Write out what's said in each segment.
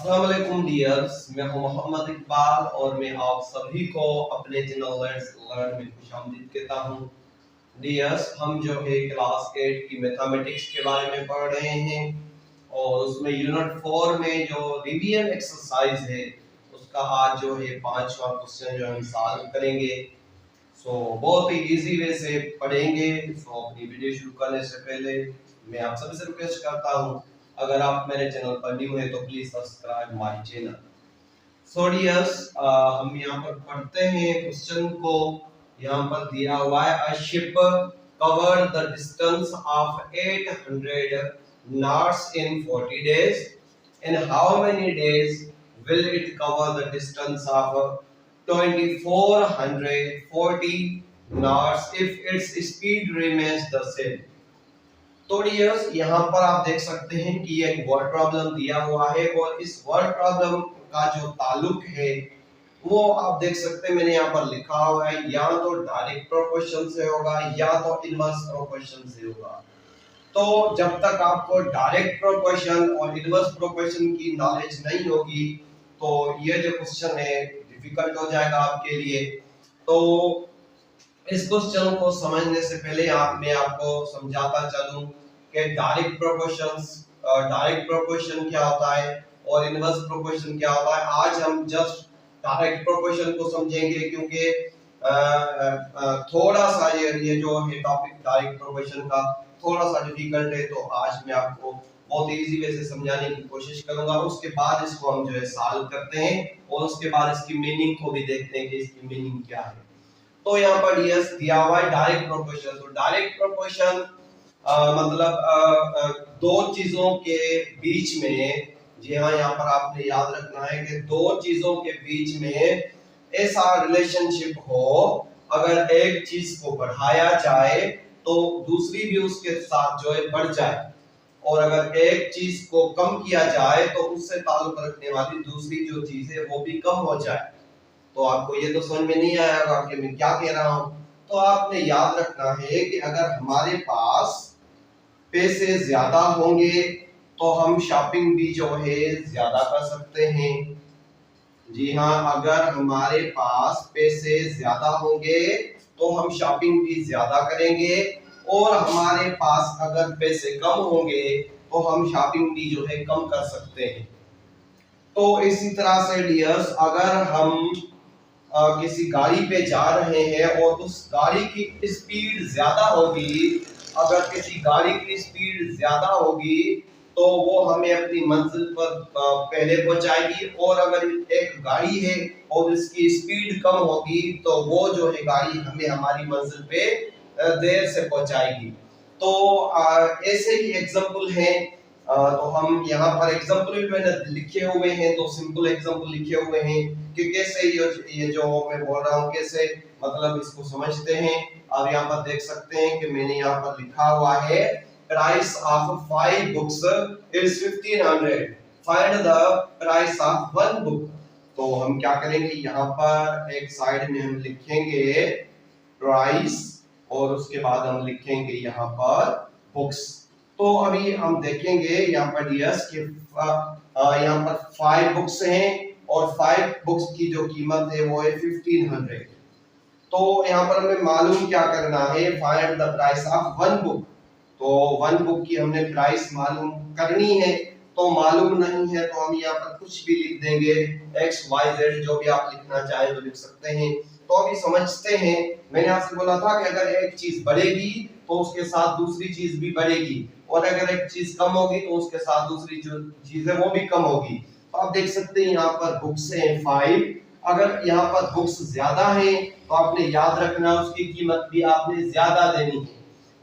अस्सलाम वालेकुम डियर्स, मैं हूं मोहम्मद इकबाल और मैं आप सभी को अपने चैनल लेट्स लर्न में खुशामदीद कहता हूं। डियर्स, हम जो है क्लास 8 की मैथमेटिक्स के बारे में पढ़ रहे हैं और उसमें यूनिट 4 में जो रिवीजन एक्सरसाइज है उसका आज जो है 5वां क्वेश्चन जो हम सॉल्व करेंगे। बहुत ही इजी वे से पढ़ेंगे। अपनी वीडियो शुरू करने से पहले मैं आप सभी से रिक्वेस्ट करता हूं, अगर आप मेरे चैनल पर न्यू है तो please subscribe my channel. Dears, हम यहाँ पर पढ़ते हैं क्वेश्चन को। यहाँ पर दिया हुआ है a ship cover the distance of 800 knots in 40 days. In how many days will it cover the distance of 2440 knots if its speed remains the same? तो डियर्स, यहाँ पर आप देख सकते हैं कि एक वर्ड प्रॉब्लम दिया हुआ है और इस वर्ड प्रॉब्लम का जो ताल्लुक है वो आप देख सकते हैं, मैंने यहाँ पर लिखा हुआ है या तो डायरेक्ट प्रोपोर्शन से होगा या तो इनवर्स प्रोपोर्शन से होगा। तो जब तक आपको डायरेक्ट प्रोपोर्शन और इनवर्स प्रोपोर्शन की नॉलेज नहीं होगी तो ये जो क्वेश्चन है डिफिकल्ट हो जाएगा आपके लिए। तो इस क्वेश्चन को समझने से पहले मैं आपको समझाता चलूं कि डायरेक्ट प्रोपोर्शन क्या होता है और इनवर्स प्रोपोर्शन क्या होता है। आज हम जस्ट डायरेक्ट प्रोपोर्शन को समझेंगे क्योंकि थोड़ा सा ये जो है टॉपिक डायरेक्ट प्रोपोर्शन का थोड़ा सा डिफिकल्ट है, तो आज मैं आपको बहुत इजी वे से समझाने की कोशिश करूंगा। उसके बाद इसको हम जो है सॉल्व करते हैं और उसके बाद इसकी मीनिंग को भी देखते हैं कि इसकी मीनिंग क्या है। तो यहाँ पर यस दिया हुआ है डायरेक्ट प्रोपोर्शन। तो डायरेक्ट प्रोपोर्शन मतलब दो चीजों के बीच में, जी हाँ, यहाँ पर आपने याद रखना है कि दो चीजों के बीच में ऐसा रिलेशनशिप हो, अगर एक चीज को बढ़ाया जाए तो दूसरी भी उसके साथ जो है बढ़ जाए, और अगर एक चीज को कम किया जाए तो उससे ताल्लुक रखने वाली दूसरी जो चीज है वो भी कम हो जाए। तो आपको ये तो समझ में नहीं आएगा कि मैं क्या कह रहा हूं। तो आपने याद रखना है कि अगर हमारे पास पैसे ज्यादा होंगे तो हम शॉपिंग भी जो है ज्यादा कर सकते हैं। जी हाँ, अगर हमारे पास पैसे ज्यादा होंगे तो हम शॉपिंग भी ज्यादा करेंगे, और हमारे पास अगर पैसे कम होंगे तो हम शॉपिंग भी जो है कम कर सकते हैं। तो इसी तरह से डियर्स, अगर हम किसी गाड़ी पे जा रहे हैं और उस गाड़ी की स्पीड ज्यादा होगी, अगर किसी गाड़ी की स्पीड ज्यादा होगी तो वो हमें अपनी मंजिल पर पहले पहुंचाएगी, और अगर एक गाड़ी है और इसकी स्पीड कम होगी तो वो जो है गाड़ी हमें हमारी मंजिल पे देर से पहुंचाएगी। तो ऐसे ही एग्जांपल है। तो हम यहाँ पर एग्जांपल भी मैंने लिखे हुए हैं, तो सिंपल एग्जांपल लिखे हुए हैं कि कैसे ये जो मैं बोल रहा हूँ कैसे मतलब इसको समझते हैं। आप यहाँ पर देख सकते हैं कि मैंने यहाँ पर लिखा हुआ है price of 5 books is 1500, find the price of 1 book. तो हम क्या करेंगे, यहाँ पर एक साइड में हम लिखेंगे प्राइस और उसके बाद हम लिखेंगे यहाँ पर बुक्स। तो अभी हम देखेंगे यहाँ पर डियर्स कि यहाँ पर 5 बुक्स हैं और 5 बुक्स की जो कीमत है वो है 1500। तो यहाँ पर हमें मालूम क्या करना है, find the price of 1 book. तो 1 बुक की हमने प्राइस मालूम करनी है, तो मालूम नहीं है तो हम यहाँ पर कुछ भी लिख देंगे, x y z जो भी आप लिखना चाहे तो लिख सकते हैं। तो अभी समझते हैं, मैंने आपसे बोला था कि अगर एक चीज बढ़ेगी तो उसके साथ दूसरी चीज भी बढ़ेगी, और अगर एक चीज कम होगी तो उसके साथ दूसरी जो चीज है वो भी कम होगी। तो आप देख सकते हैं यहाँ पर बुक्स हैं 5। अगर यहाँ पर बुक्स ज्यादा हैं तो आपने याद रखना उसकी कीमत भी आपने ज्यादा देनी है,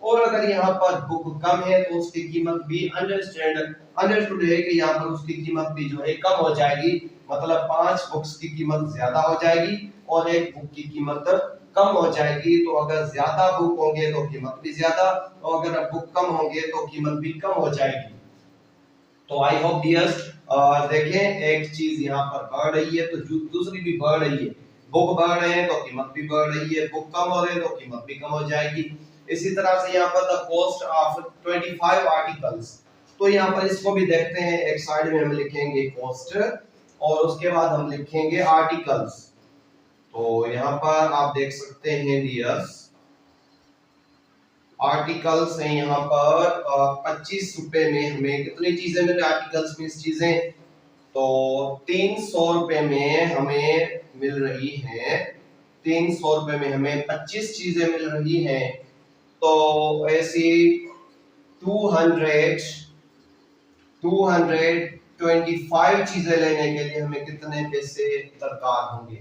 और अगर यहाँ पर बुक कम है तो उसकी कीमत भी अंडरस्टूड है कि यहाँ पर उसकी कीमत भी जो है कम हो जाएगी। मतलब 5 बुक्स की कीमत ज्यादा हो जाएगी और एक बुक की कीमत कम हो जाएगी। तो अगर ज्यादा बुक होंगे तो कीमत भी ज्यादा, और अगर बुक कम होंगे तो कीमत भी कम हो जाएगी। तो आई होप डियर्स, देखें एक चीज यहाँ पर बढ़ रही है तो दूसरी भी बढ़ रही है। बुक बढ़ रहे हैं तो कीमत भी बढ़ रही है, बुक कम हो रहे हैं तो कीमत भी कम हो जाएगी। इसी तरह से यहाँ पर द कॉस्ट ऑफ 25 आर्टिकल्स, तो यहाँ पर इसको भी देखते हैं, एक साइड में हम लिखेंगे कॉस्ट और उसके बाद हम लिखेंगे आर्टिकल्स। तो यहाँ पर आप देख सकते हैं डियर्स, आर्टिकल्स है यहाँ पर 25 रुपए में हमें कितनी चीजें मिल रही, आर्टिकल्स मीन्स चीजें, तो 300 रुपए में हमें मिल रही है, 300 रुपए में हमें 25 चीजें मिल रही हैं। तो ऐसी 225 चीजें लेने के लिए हमें कितने पैसे दरकार होंगे।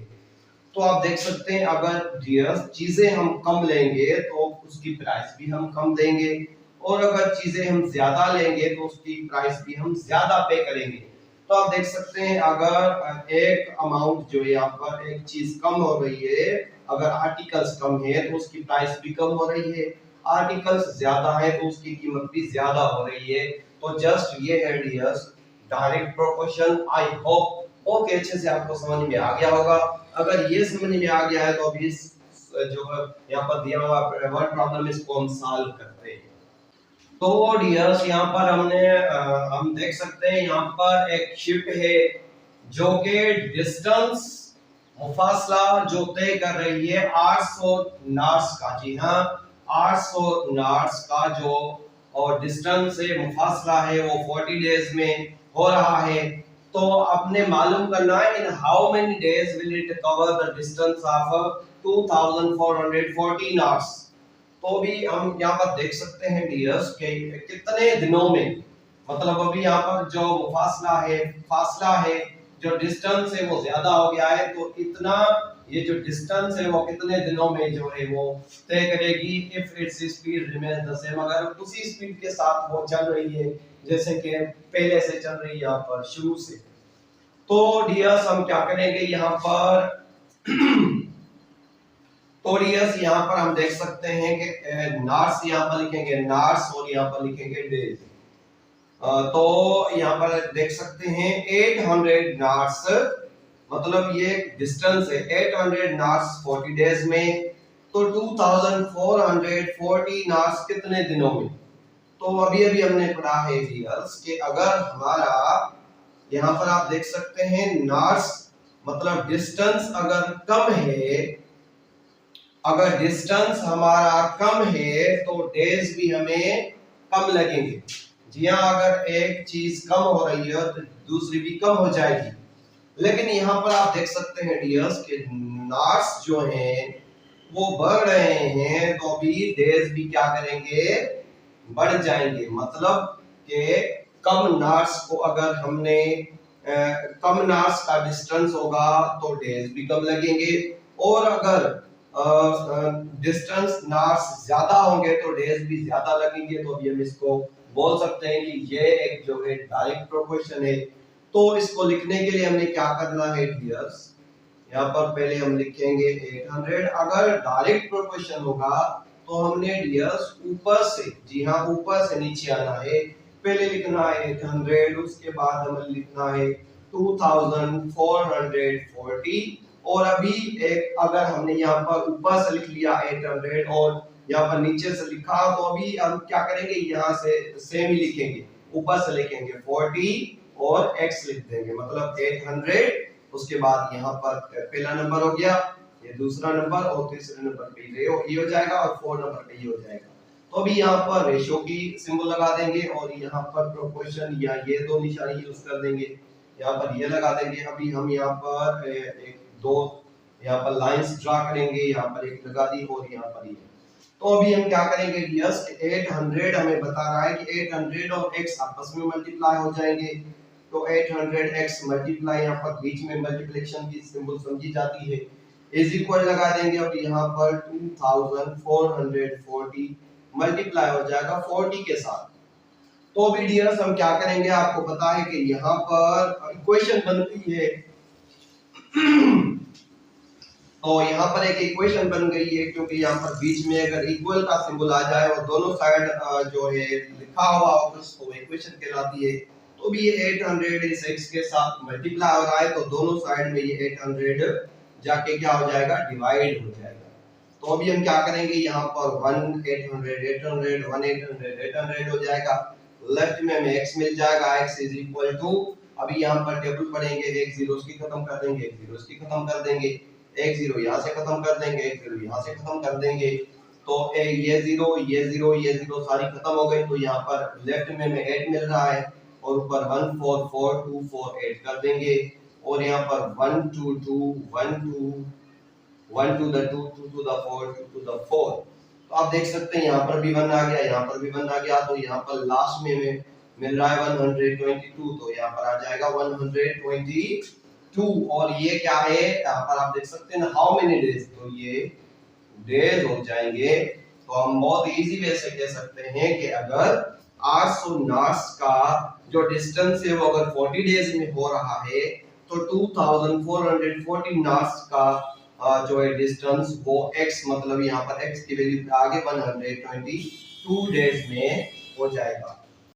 तो आप देख सकते हैं अगर डियर्स चीजें हम कम लेंगे तो उसकी प्राइस भी हम कम देंगे, और अगर चीजें हम ज्यादा लेंगे तो उसकी प्राइस भी हम ज्यादा पे करेंगे। तो आप देख सकते हैं अगर एक अमाउंट जो है यहाँ पर एक चीज कम हो रही है, अगर आर्टिकल्स कम है तो उसकी प्राइस भी कम हो रही है, आर्टिकल्स ज्यादा है तो उसकी कीमत भी ज्यादा हो रही है। तो जस्ट ये है dears direct proportion. I hope okay अच्छे से आपको समझ में आ गया होगा। अगर ये समझ में आ गया है तो अभी इस जो यहाँ पर दिया हुआ वर्ड प्रॉब्लम इसको हम सॉल्व करते हैं। तो डियर्स यहाँ पर हम देख सकते हैं यहाँ पर एक शिप है जो कि डिस्टेंस मुफासला जो तय कर रही है 800 नॉट्स का। जी हाँ, 800 नॉट्स का जो और डिस्टेंस है मुफासला है वो 40 डेज में हो रहा है। तो आपने मालूम करना है in how many days will it cover the distance of 2440 knots. तो भी हम यहाँ पर देख सकते हैं डियर्स के कितने दिनों में, मतलब अभी यहाँ पर जो फासला है जो डिस्टेंस है वो ज्यादा हो गया है, तो इतना ये जो डिस्टेंस है वो कितने दिनों में जो है वो तय करेगी if its speed remains the same, अगर उसी स्पीड के साथ वो चल रही है जैसे कि पहले से चल रही है यहाँ पर शुरू से। तो डियर्स हम क्या करेंगे यहाँ पर तो डियर्स यहाँ पर हम देख सकते हैं कि नॉट्स यहाँ पर लिखेंगे नॉट्स और यहाँ पर लिखेंगे डेज। तो यहाँ पर देख सकते हैं 800 नॉट्स मतलब ये डिस्टेंस है 800 नॉट्स 40 डेज में, तो 2440 नॉट्स कितने दिनों में। तो अभी अभी हमने पढ़ा है डियर्स कि अगर हमारा यहाँ पर आप देख सकते हैं नॉट्स मतलब डिस्टेंस अगर कम है, अगर डिस्टेंस हमारा कम है तो डेज भी हमें कम लगेंगे। जी हाँ, अगर एक चीज कम हो रही है तो दूसरी भी कम हो जाएगी। लेकिन यहाँ पर आप देख सकते हैं डियर्स के नॉट्स जो हैं वो बढ़ रहे हैं, तो अभी डेज भी क्या करेंगे बढ़ जाएंगे। मतलब कि कम नॉट्स को अगर हमने कम नॉट्स का डिस्टेंस होगा तो डेज भी कम लगेंगे, और अगर डिस्टेंस नॉट्स ज्यादा होंगे तो डेज भी ज्यादा लगेंगे। तो अभी हम इसको बोल सकते हैं कि ये एक जो है डायरेक्ट प्रोपोर्शन है। तो इसको लिखने के लिए हमने क्या करना है डियर्स, यहाँ पर पहले हम लिखेंगे 800। अगर डायरेक्ट प्रोपोर्शन होगा तो हमने डियर्स ऊपर से, जी हाँ ऊपर से नीचे आना है। पहले लिखना है 800, उसके बाद हमें लिखना है 2440, और अभी एक अगर हमने यहाँ पर ऊपर से लिख लिया 800 और यहाँ पर नीचे से लिखा, तो अभी हम क्या करेंगे यहाँ से सेम ही लिखेंगे, ऊपर से लिखेंगे 40 और x लिख देंगे, मतलब 800। उसके बाद यहाँ पर पहला नंबर हो गया, ये दूसरा नंबर और तीसरे नंबर पे ये हो जाएगा और 4 नंबर पे ये हो जाएगा। तो अभी यहाँ पर रेशियो की सिंबल लगा देंगे और यहाँ पर प्रोपोर्शन या ये दो निशानी यूज कर देंगे, यहाँ पर ये लगा देंगे। अभी हम यहाँ पर एक दो यहाँ पर लाइंस ड्रा करेंगे, यहाँ पर एक लगा दी और यहाँ पर ये। तो अभी हम क्या करेंगे डियर्स, 800 हमें बता रहा है कि 800 और x आपस में मल्टीप्लाई हो जाएंगे। तो 800x मल्टीप्लाई यहाँ पर बीच में मल्टीप्लिकेशन की सिंबल समझी जाती है, इज इक्वल लगा देंगे। अब यहाँ पर 2440 मल्टीप्लाई हो जाएगा 40 के साथ। तो अभी डियर्स हम क्या करेंगे, आपको पता है कि यहाँ पर इक्वेशन बन गई है तो यहाँ पर एक इक्वेशन बन गई है, क्योंकि यहाँ पर बीच में अगर इक्वल का सिंबल आ जाए और दोनों साइड जो है लिखा हुआ हो तो उसको इक्वेशन कहलाती है। तो भी ये 800 इस x के साथ मल्टीप्लाई हो रहा है, तो दोनों साइड में ये 800 जाके क्या हो जाएगा डिवाइड हो जाएगा। तो अभी हम क्या करेंगे, यहाँ पर 1 800 800 1 800 800 हो जाएगा। लेफ्ट में हमें x मिल जाएगा, x इज इक्वल टू, अभी यहाँ पर टेबल पढ़ेंगे, एक जीरोस की खत्म कर देंगे, एक जीरोस की खत्म कर देंगे, एक जीरो यहाँ से खत्म कर देंगे, एक जीरो यहाँ से खत्म कर देंगे, तो ये जीरो ये जीरो ये जीरो सारी खत्म हो गई। तो यहाँ पर लेफ्ट में हमें 8 मिल रहा है और ऊपर 1 4 4 2 4 8 कर देंगे, और यहाँ पर 1 2 2 1 2 1 to the 2 2 to the 4 2 to the 4। तो आप देख सकते हैं यहाँ पर भी 1 आ गया, यहाँ पर भी 1 आ गया, तो यहाँ पर लास्ट में हमें मिल रहा है 122, तो यहाँ पर आ जाएगा 122। और ये क्या है, यहाँ पर आप देख सकते हैं ना हाउ मेनी डेज, तो ये डेज हो जाएंगे। तो हम बहुत इजी वे से कह सकते हैं कि अगर 800 नॉट्स का जो डिस्टेंस है वो अगर 40 डेज में हो रहा है, तो 2440 नॉट्स का जो है डिस्टेंस वो x, मतलब यहाँ पर x की वैल्यू आगे 122 डेज में हो जाएगा।